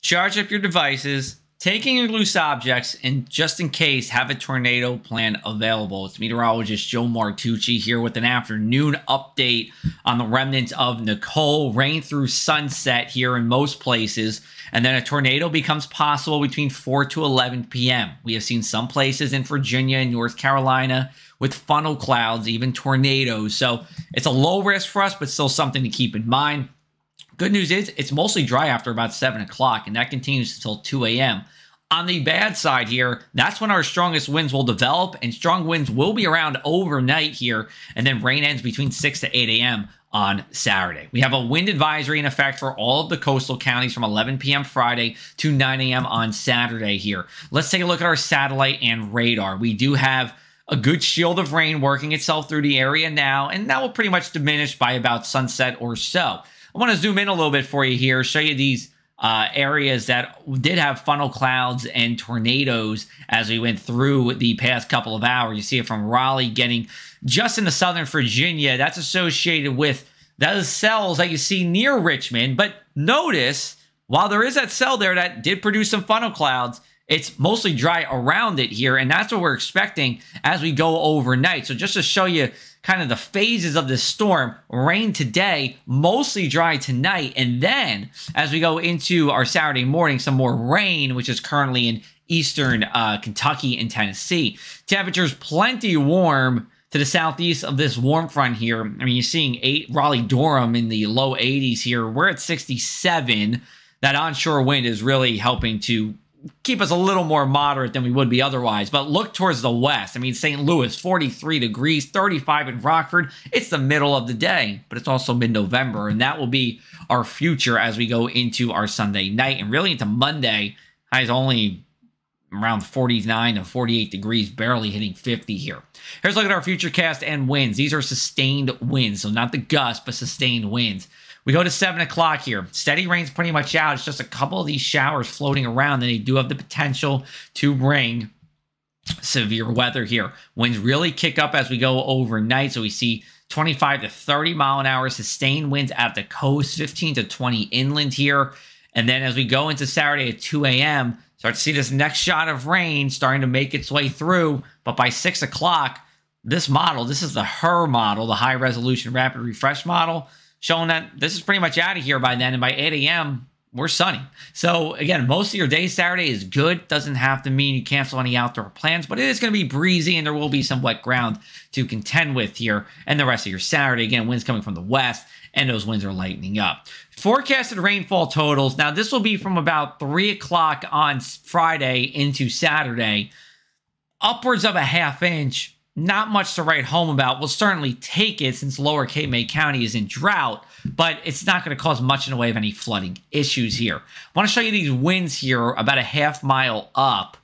charge up your devices, taking your loose objects, and just in case, have a tornado plan available. It's meteorologist Joe Martucci here with an afternoon update on the remnants of Nicole. Rain through sunset here in most places, and then a tornado becomes possible between 4 to 11 p.m. We have seen some places in Virginia and North Carolina with funnel clouds, even tornadoes. So it's a low risk for us, but still something to keep in mind. Good news is it's mostly dry after about 7 o'clock, and that continues until 2 a.m. On the bad side here, that's when our strongest winds will develop, and strong winds will be around overnight here, and then rain ends between 6 to 8 a.m. on Saturday. We have a wind advisory in effect for all of the coastal counties from 11 p.m. Friday to 9 a.m. on Saturday here. Let's take a look at our satellite and radar. We do have a good shield of rain working itself through the area now, and that will pretty much diminish by about sunset or so. I want to zoom in a little bit for you here, show you these areas that did have funnel clouds and tornadoes as we went through the past couple of hours. You see it from Raleigh getting just into southern Virginia. That's associated with those cells that you see near Richmond. But notice, while there is that cell there that did produce some funnel clouds, it's mostly dry around it here, and that's what we're expecting as we go overnight. So just to show you kind of the phases of this storm, rain today, mostly dry tonight, and then as we go into our Saturday morning, some more rain, which is currently in eastern Kentucky and Tennessee. Temperatures plenty warm to the southeast of this warm front here. I mean, you're seeing Raleigh-Durham in the low 80s here. We're at 67. That onshore wind is really helping to keep us a little more moderate than we would be otherwise. But look towards the west. I mean, St. Louis, 43 degrees, 35 in Rockford. It's the middle of the day, but it's also mid-November, and that will be our future as we go into our Sunday night and really into Monday. Highs only around 49 to 48 degrees, barely hitting 50 here. Here's a look at our futurecast and winds. These are sustained winds, so not the gusts, but sustained winds. We go to 7 o'clock here. Steady rain's pretty much out. It's just a couple of these showers floating around, and they do have the potential to bring severe weather here. Winds really kick up as we go overnight, so we see 25 to 30 mile an hour sustained winds at the coast, 15 to 20 inland here. And then as we go into Saturday at 2 a.m., start to see this next shot of rain starting to make its way through. But by 6 o'clock, this model, this is the HER model, the high resolution rapid refresh model, showing that this is pretty much out of here by then, and by 8 a.m., we're sunny. So, again, most of your day Saturday is good. Doesn't have to mean you cancel any outdoor plans, but it is going to be breezy, and there will be some wet ground to contend with here. And the rest of your Saturday, again, winds coming from the west, and those winds are lightening up. Forecasted rainfall totals. Now, this will be from about 3 o'clock on Friday into Saturday. Upwards of a ½ inch. Not much to write home about. We'll certainly take it since lower Cape May County is in drought, but it's not going to cause much in the way of any flooding issues here. I want to show you these winds here about a ½ mile up.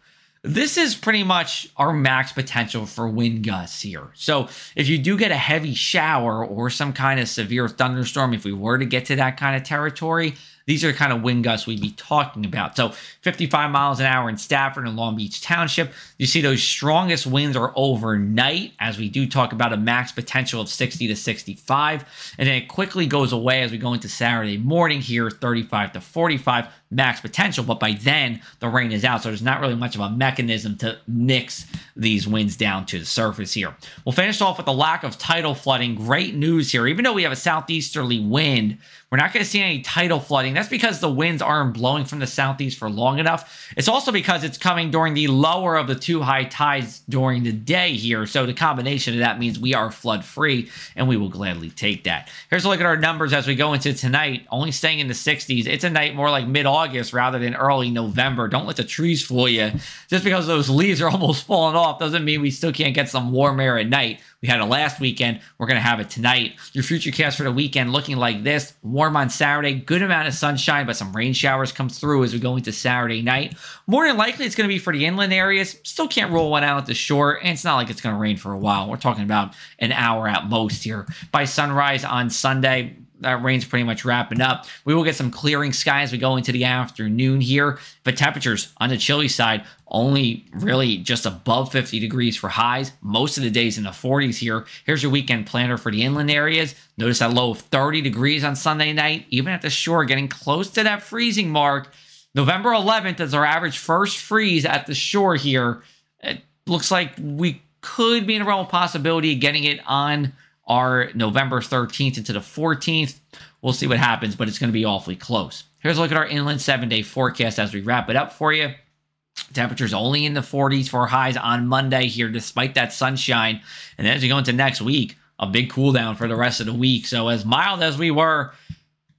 This is pretty much our max potential for wind gusts here. So if you do get a heavy shower or some kind of severe thunderstorm, if we were to get to that kind of territory, these are the kind of wind gusts we'd be talking about. So 55 miles an hour in Stafford and Long Beach Township. You see those strongest winds are overnight, as we do talk about a max potential of 60 to 65. And then it quickly goes away as we go into Saturday morning here, 35 to 45 max potential. But by then, the rain is out, so there's not really much of a mechanism to nix these winds down to the surface here. We'll finish off with the lack of tidal flooding. Great news here. Even though we have a southeasterly wind, we're not going to see any tidal flooding. That's because the winds aren't blowing from the southeast for long enough. It's also because it's coming during the lower of the two high tides during the day here. So the combination of that means we are flood free, and we will gladly take that. Here's a look at our numbers as we go into tonight. Only staying in the 60s. It's a night more like mid-August rather than early November. Don't let the trees fool you. Just because those leaves are almost falling off doesn't mean we still can't get some warm air at night. We had it last weekend. We're going to have it tonight. Your futurecast for the weekend looking like this. Warm on Saturday. Good amount of sunshine, but some rain showers come through as we go into Saturday night. More than likely, it's going to be for the inland areas. Still can't roll one out at the shore, and it's not like it's going to rain for a while. We're talking about an hour at most here. By sunrise on Sunday, that rain's pretty much wrapping up. We will get some clearing skies as we go into the afternoon here. But temperatures on the chilly side only really just above 50 degrees for highs. Most of the days in the 40s here. Here's your weekend planner for the inland areas. Notice that low of 30 degrees on Sunday night. Even at the shore, getting close to that freezing mark. November 11th is our average first freeze at the shore here. It looks like we could be in a realm of possibility of getting it on our November 13th into the 14th. We'll see what happens, but it's going to be awfully close. Here's a look at our inland 7-day forecast as we wrap it up for you. Temperatures only in the 40s for highs on Monday here, despite that sunshine. And then as we go into next week, a big cool down for the rest of the week. So as mild as we were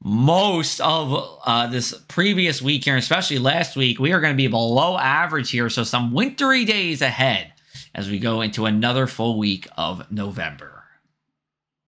most of this previous week here, especially last week, we are going to be below average here. So some wintry days ahead as we go into another full week of November.